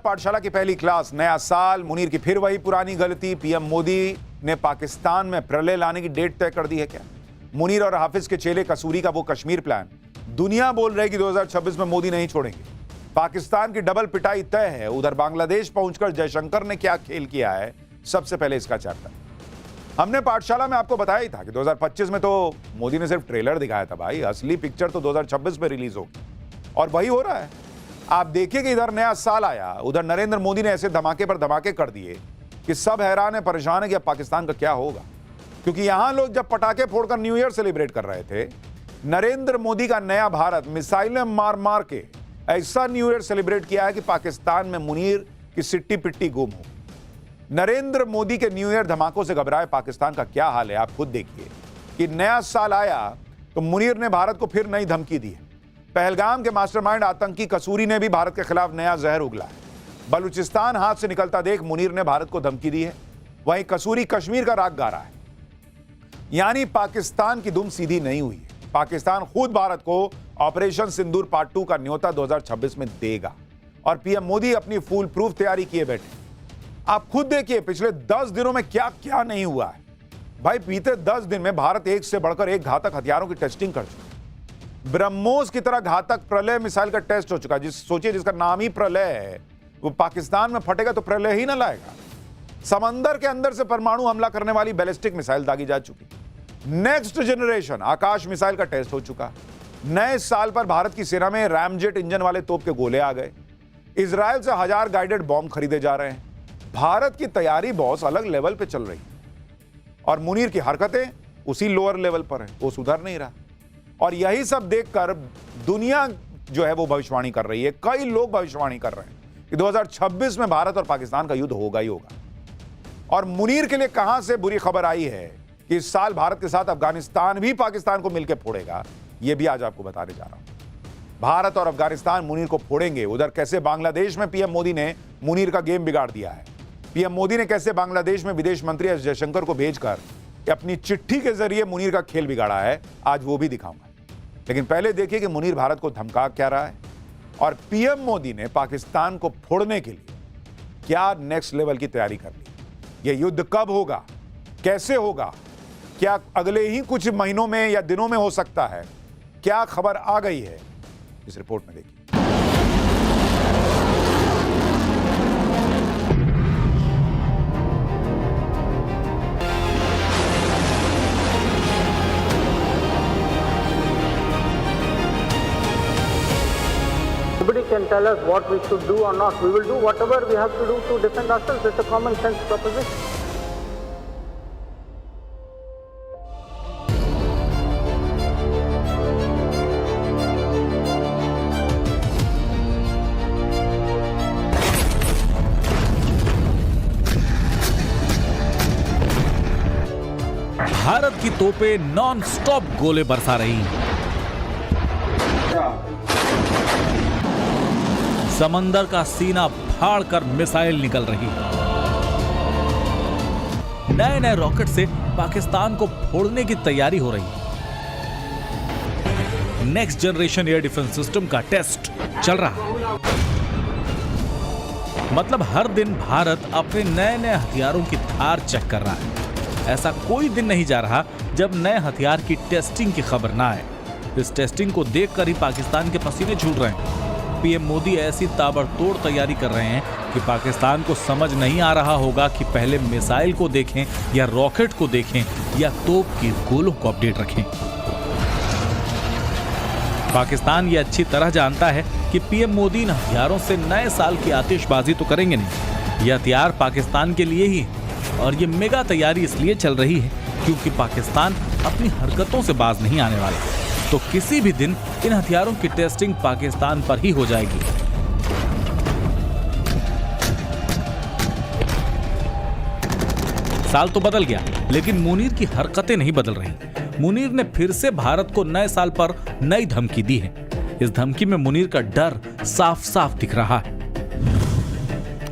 पाठशाला की पहली क्लास, नया साल, मुनीर की फिर वही पुरानी गलती। पीएम मोदी ने पाकिस्तान में प्रलय लाने की डेट तय कर दी है क्या? मुनीर और हाफिज के चेले कसूरी का वो कश्मीर प्लान, दुनिया बोल रही है कि 2026 में मोदी नहीं छोड़ेंगे। पाकिस्तान की डबल पिटाई तय है। उधर बांग्लादेश पहुंचकर जयशंकर ने क्या खेल किया है, सबसे पहले इसका चर्चा। हमने पाठशाला में आपको बताया ही था कि 2025 में तो मोदी ने सिर्फ ट्रेलर दिखाया था भाई, असली पिक्चर तो 2026 में रिलीज होगी और वही हो रहा है। आप देखिए कि इधर नया साल आया, उधर नरेंद्र मोदी ने ऐसे धमाके पर धमाके कर दिए कि सब हैरान है, परेशान है कि अब पाकिस्तान का क्या होगा। क्योंकि यहां लोग जब पटाखे फोड़कर न्यू ईयर सेलिब्रेट कर रहे थे, नरेंद्र मोदी का नया भारत मिसाइलें मार मार के ऐसा न्यू ईयर सेलिब्रेट किया है कि पाकिस्तान में मुनीर की सिट्टी पिट्टी गुम हो। नरेंद्र मोदी के न्यू ईयर धमाकों से घबराए पाकिस्तान का क्या हाल है, आप खुद देखिए कि नया साल आया तो मुनीर ने भारत को फिर नई धमकी दी है। पहलगाम के मास्टरमाइंड आतंकी कसूरी ने भी भारत के खिलाफ नया जहर उगला है। बलूचिस्तान हाथ से निकलता देख मुनीर ने भारत को धमकी दी है, वहीं कसूरी कश्मीर का राग गा रहा है। यानी पाकिस्तान की दुम सीधी नहीं हुई है। पाकिस्तान खुद भारत को ऑपरेशन सिंदूर पार्ट 2 का न्योता 2026 में देगा और पीएम मोदी अपनी फुल प्रूफ तैयारी किए बैठे। आप खुद देखिए पिछले 10 दिनों में क्या क्या नहीं हुआ है भाई। बीते 10 दिन में भारत एक से बढ़कर एक घातक हथियारों की टेस्टिंग कर चुका है। ब्रह्मोस की तरह घातक प्रलय मिसाइल का टेस्ट हो चुका है। सोचिए जिसका नाम ही प्रलय है, वो पाकिस्तान में फटेगा तो प्रलय ही ना लाएगा। समंदर के अंदर से परमाणु हमला करने वाली बैलिस्टिक मिसाइल दागी जा चुकी। नेक्स्ट जनरेशन आकाश मिसाइल का टेस्ट हो चुका। नए साल पर भारत की सेना में रैमजेट इंजन वाले तोप के गोले आ गए। इजराइल से 1000 गाइडेड बॉम्ब खरीदे जा रहे हैं। भारत की तैयारी बहुत अलग लेवल पे चल रही है और मुनीर की हरकतें उसी लोअर लेवल पर है, वो सुधर नहीं रहा। और यही सब देखकर दुनिया जो है वो भविष्यवाणी कर रही है, कई लोग भविष्यवाणी कर रहे हैं कि 2026 में भारत और पाकिस्तान का युद्ध होगा ही होगा। और मुनीर के लिए कहां से बुरी खबर आई है कि इस साल भारत के साथ अफगानिस्तान भी पाकिस्तान को मिलकर फोड़ेगा, यह भी आज आपको बताने जा रहा हूं। भारत और अफगानिस्तान मुनीर को फोड़ेंगे। उधर कैसे बांग्लादेश में पीएम मोदी ने मुनीर का गेम बिगाड़ दिया है। पीएम मोदी ने कैसे बांग्लादेश में विदेश मंत्री एस जयशंकर को भेजकर अपनी चिट्ठी के जरिए मुनीर का खेल बिगाड़ा है, आज वो भी दिखाऊंगा। लेकिन पहले देखिए कि मुनीर भारत को धमका क्या रहा है और पीएम मोदी ने पाकिस्तान को फोड़ने के लिए क्या नेक्स्ट लेवल की तैयारी कर ली। यह युद्ध कब होगा, कैसे होगा, क्या अगले ही कुछ महीनों में या दिनों में हो सकता है, क्या खबर आ गई है, इस रिपोर्ट में देखिए। Nobody can tell us what we should do or not. We will do whatever we have to do to defend ourselves. It's a common sense proposition. Bharat की तोपें नॉन स्टॉप गोले बरसा रही हैं। समंदर का सीना फाड़कर मिसाइल निकल रही है। नए नए रॉकेट से पाकिस्तान को फोड़ने की तैयारी हो रही है। Next generation air defence system का टेस्ट चल रहा है। मतलब हर दिन भारत अपने नए नए हथियारों की धार चेक कर रहा है। ऐसा कोई दिन नहीं जा रहा जब नए हथियार की टेस्टिंग की खबर ना आए। इस टेस्टिंग को देखकर ही पाकिस्तान के पसीने छूट रहे हैं। पीएम मोदी ऐसी ताबड़तोड़ तैयारी कर रहे हैं कि पाकिस्तान को समझ नहीं आ रहा होगा कि पहले मिसाइल को देखें या रॉकेट को देखें या तोप के गोलों को अपडेट रखें। पाकिस्तान ये अच्छी तरह जानता है कि पीएम मोदी इन हथियारों से नए साल की आतिशबाजी तो करेंगे नहीं। ये हथियार पाकिस्तान के लिए ही है और ये मेगा तैयारी इसलिए चल रही है क्योंकि पाकिस्तान अपनी हरकतों से बाज नहीं आने वाला। तो किसी भी दिन इन हथियारों की टेस्टिंग पाकिस्तान पर ही हो जाएगी। साल तो बदल गया, लेकिन मुनीर की हरकतें नहीं बदल रही। मुनीर ने फिर से भारत को नए साल पर नई धमकी दी है। इस धमकी में मुनीर का डर साफ साफ दिख रहा है।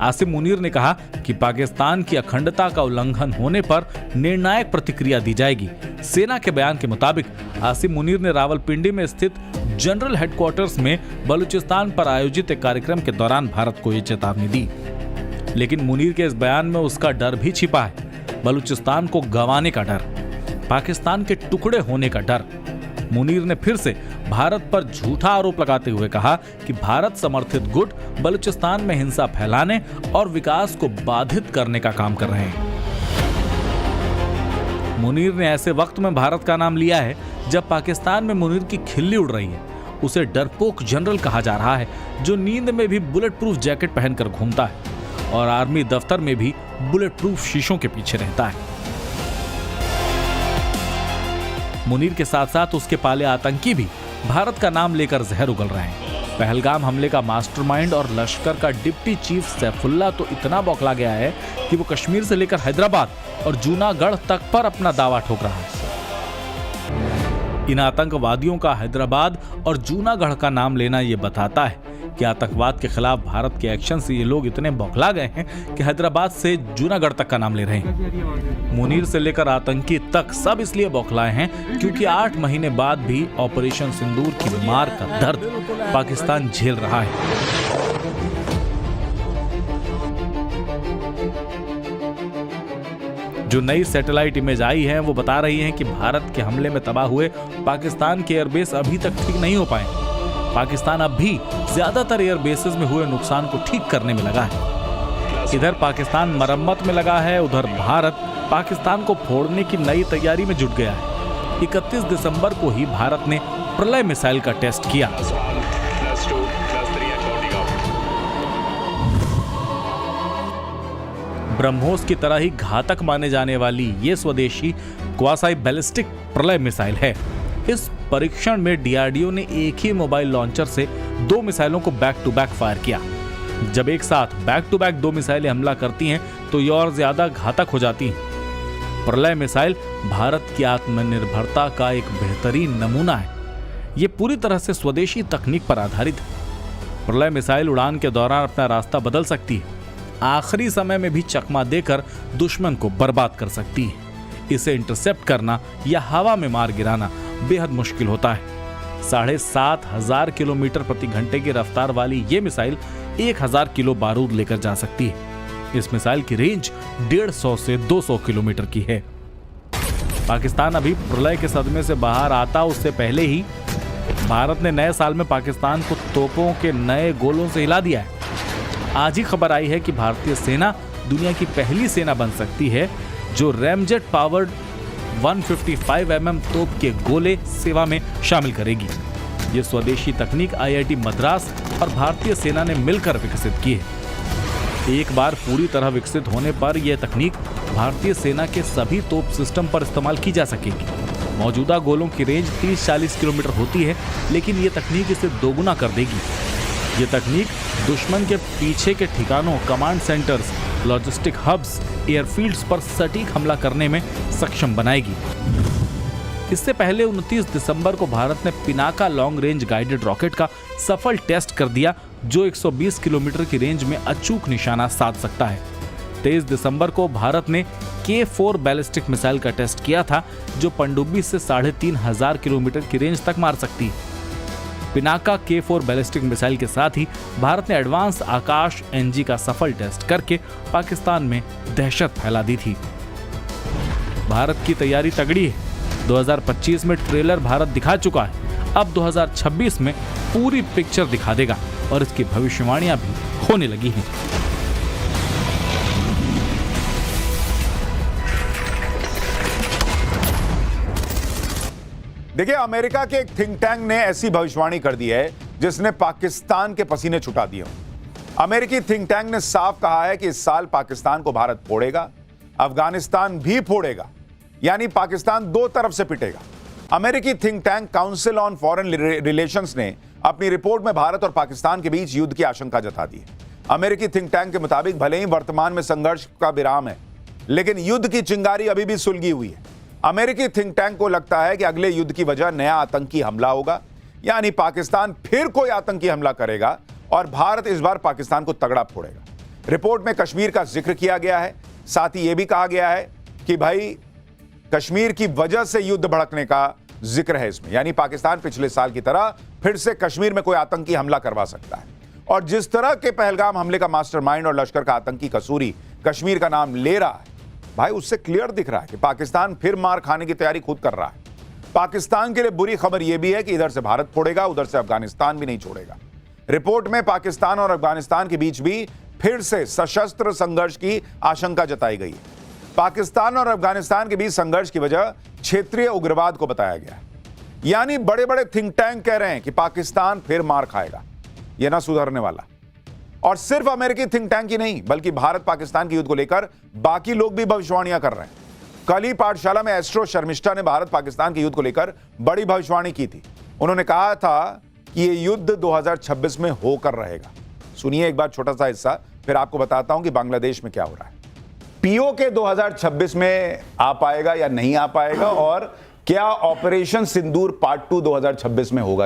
आसिम मुनीर ने कहा कि पाकिस्तान की अखंडता का उल्लंघन होने पर निर्णायक प्रतिक्रिया दी जाएगी। सेना के बयान के मुताबिक आसिम मुनीर ने रावलपिंडी में स्थित जनरल हेडक्वार्टर्स में बलूचिस्तान पर आयोजित एक कार्यक्रम के दौरान भारत को ये चेतावनी दी। लेकिन मुनीर के इस बयान में उसका डर भी छिपा है, बलूचिस्तान को गंवाने का डर, पाकिस्तान के टुकड़े होने का डर। मुनीर ने फिर से भारत पर झूठा आरोप लगाते हुए कहा कि भारत समर्थित गुट बलूचिस्तान में हिंसा फैलाने और विकास को बाधित करने का काम कर रहे हैं। मुनीर ने ऐसे वक्त में भारत का नाम लिया है जब पाकिस्तान में मुनीर की खिल्ली उड़ रही है। उसे डरपोक जनरल कहा जा रहा है जो नींद में भी बुलेट प्रूफ जैकेट पहनकर घूमता है और आर्मी दफ्तर में भी बुलेट प्रूफ शीशों के पीछे रहता है। मुनीर के साथ साथ उसके पाले आतंकी भी भारत का नाम लेकर जहर उगल रहे हैं। पहलगाम हमले का मास्टरमाइंड और लश्कर का डिप्टी चीफ सैफुल्ला तो इतना बौखला गया है कि वो कश्मीर से लेकर हैदराबाद और जूनागढ़ तक पर अपना दावा ठोक रहा है। इन आतंकवादियों का हैदराबाद और जूनागढ़ का नाम लेना ये बताता है कि आतंकवाद के खिलाफ भारत के एक्शन से ये लोग इतने बौखला गए हैं कि हैदराबाद से जूनागढ़ तक का नाम ले रहे हैं। मुनीर से लेकर आतंकी तक सब इसलिए बौखलाए हैं क्योंकि 8 महीने बाद भी ऑपरेशन सिंदूर की मार का दर्द पाकिस्तान झेल रहा है। जो नई सैटेलाइट इमेज आई है वो बता रही है कि भारत के हमले में तबाह हुए पाकिस्तान के एयरबेस अभी तक ठीक नहीं हो पाए। पाकिस्तान अब भी ज्यादातर एयरबेसेस में हुए नुकसान को ठीक करने में लगा है। इधर पाकिस्तान मरम्मत में लगा है, उधर भारत पाकिस्तान को फोड़ने की नई तैयारी में जुट गया है। 31 दिसंबर को ही भारत ने प्रलय मिसाइल का टेस्ट किया। ब्रह्मोस की तरह ही घातक माने जाने वाली ये स्वदेशी क्वासाई बैलिस्टिक प्रलय मिसाइल है। इस परीक्षण में डीआरडीओ ने एक ही मोबाइल लॉन्चर से 2 मिसाइलों को बैक टू बैक फायर किया। जब एक साथ बैक टू बैक 2 मिसाइलें हमला करती हैं तो ये और ज्यादा घातक हो जाती हैं। प्रलय मिसाइल भारत की आत्मनिर्भरता का एक बेहतरीन नमूना है। ये पूरी तरह से स्वदेशी तकनीक पर आधारित है। प्रलय मिसाइल उड़ान के दौरान अपना रास्ता बदल सकती है, आखिरी समय में भी चकमा देकर दुश्मन को बर्बाद कर सकती है। इसे इंटरसेप्ट करना या हवा में मार गिराना बेहद मुश्किल होता है। 7,500 किलोमीटर प्रति घंटे की रफ्तार वाली ये मिसाइल 1000 किलो बारूद लेकर जा सकती है। इस मिसाइल की रेंज 150 से 200 किलोमीटर की है। पाकिस्तान अभी प्रलय के सदमे से बाहर आता उससे पहले ही भारत ने नए साल में पाकिस्तान को तोपों के नए गोलों से हिला दिया है। आज ही खबर आई है कि भारतीय सेना दुनिया की पहली सेना बन सकती है जो रैमजेट पावर्ड 155 mm तोप के गोले सेवा में शामिल करेगी। ये स्वदेशी तकनीक IIT मद्रास और भारतीय सेना ने मिलकर विकसित की है। एक बार पूरी तरह विकसित होने पर यह तकनीक भारतीय सेना के सभी तोप सिस्टम पर इस्तेमाल की जा सकेगी। मौजूदा गोलों की रेंज 30-40 किलोमीटर होती है, लेकिन ये तकनीक इसे दोगुना कर देगी। ये तकनीक दुश्मन के पीछे के ठिकानों, command centres, logistic hubs, airfields पर सटीक हमला करने में सक्षम बनाएगी। इससे पहले 29 दिसंबर को भारत ने Pinaka long range guided rocket का सफल टेस्ट कर दिया जो 120 किलोमीटर की रेंज में अचूक निशाना साध सकता है। 23 दिसंबर को भारत ने K4 बैलिस्टिक मिसाइल का टेस्ट किया था जो पनडुब्बी से 3500 किलोमीटर की रेंज तक मार सकती है। पिनाका K4 बैलिस्टिक मिसाइल के साथ ही भारत ने एडवांस आकाश NG का सफल टेस्ट करके पाकिस्तान में दहशत फैला दी थी। भारत की तैयारी तगड़ी है। 2025 में ट्रेलर भारत दिखा चुका है, अब 2026 में पूरी पिक्चर दिखा देगा और इसकी भविष्यवाणियां भी होने लगी हैं। देखिए, अमेरिका के एक थिंक टैंक ने ऐसी भविष्यवाणी कर दी है जिसने पाकिस्तान के पसीने छुटा दिए। अमेरिकी थिंक टैंक ने साफ कहा है कि इस साल पाकिस्तान को भारत फोड़ेगा, अफगानिस्तान भी फोड़ेगा, यानी पाकिस्तान दो तरफ से पिटेगा। अमेरिकी think tank council on foreign relations ने अपनी रिपोर्ट में भारत और पाकिस्तान के बीच युद्ध की आशंका जता दी है। अमेरिकी थिंक टैंक के मुताबिक भले ही वर्तमान में संघर्ष का विराम है, लेकिन युद्ध की चिंगारी अभी भी सुलगी हुई है। अमेरिकी थिंक टैंक को लगता है कि अगले युद्ध की वजह नया आतंकी हमला होगा, यानी पाकिस्तान फिर कोई आतंकी हमला करेगा और भारत इस बार पाकिस्तान को तगड़ा फोड़ेगा। रिपोर्ट में कश्मीर का जिक्र किया गया है, साथ ही यह भी कहा गया है कि भाई कश्मीर की वजह से युद्ध भड़कने का जिक्र है इसमें, यानी पाकिस्तान पिछले साल की तरह फिर से कश्मीर में कोई आतंकी हमला करवा सकता है। और जिस तरह के पहलगाम हमले का मास्टरमाइंड और लश्कर का आतंकी कसूरी कश्मीर का नाम ले रहा है, भाई उससे क्लियर दिख रहा है कि पाकिस्तान फिर मार खाने की तैयारी खुद कर रहा है। पाकिस्तान के लिए बुरी खबर यह भी है कि इधर से भारत फोड़ेगा, उधर से अफगानिस्तान भी नहीं छोड़ेगा। रिपोर्ट में पाकिस्तान और अफगानिस्तान के बीच भी फिर से सशस्त्र संघर्ष की आशंका जताई गई है। पाकिस्तान और अफगानिस्तान के बीच संघर्ष की वजह क्षेत्रीय उग्रवाद को बताया गया है। यानी बड़े बड़े थिंक टैंक कह रहे हैं कि पाकिस्तान फिर मार खाएगा, यह ना सुधरने वाला। और सिर्फ अमेरिकी थिंक टैंक ही नहीं, बल्कि भारत पाकिस्तान के युद्ध को लेकर बाकी लोग भी भविष्यवाणियां कर रहे हैं। कल ही पाठशाला में एस्ट्रो शर्मिष्ठा ने भारत पाकिस्तान के युद्ध को लेकर बड़ी भविष्यवाणी की थी। उन्होंने कहा था कि यह युद्ध 2026 में होकर रहेगा। सुनिए एक बार छोटा सा हिस्सा, फिर आपको बताता हूं कि बांग्लादेश में क्या हो रहा है। पीओके 2026 में आ पाएगा या नहीं आ पाएगा, और क्या ऑपरेशन सिंदूर पार्ट 2 2026 में होगा।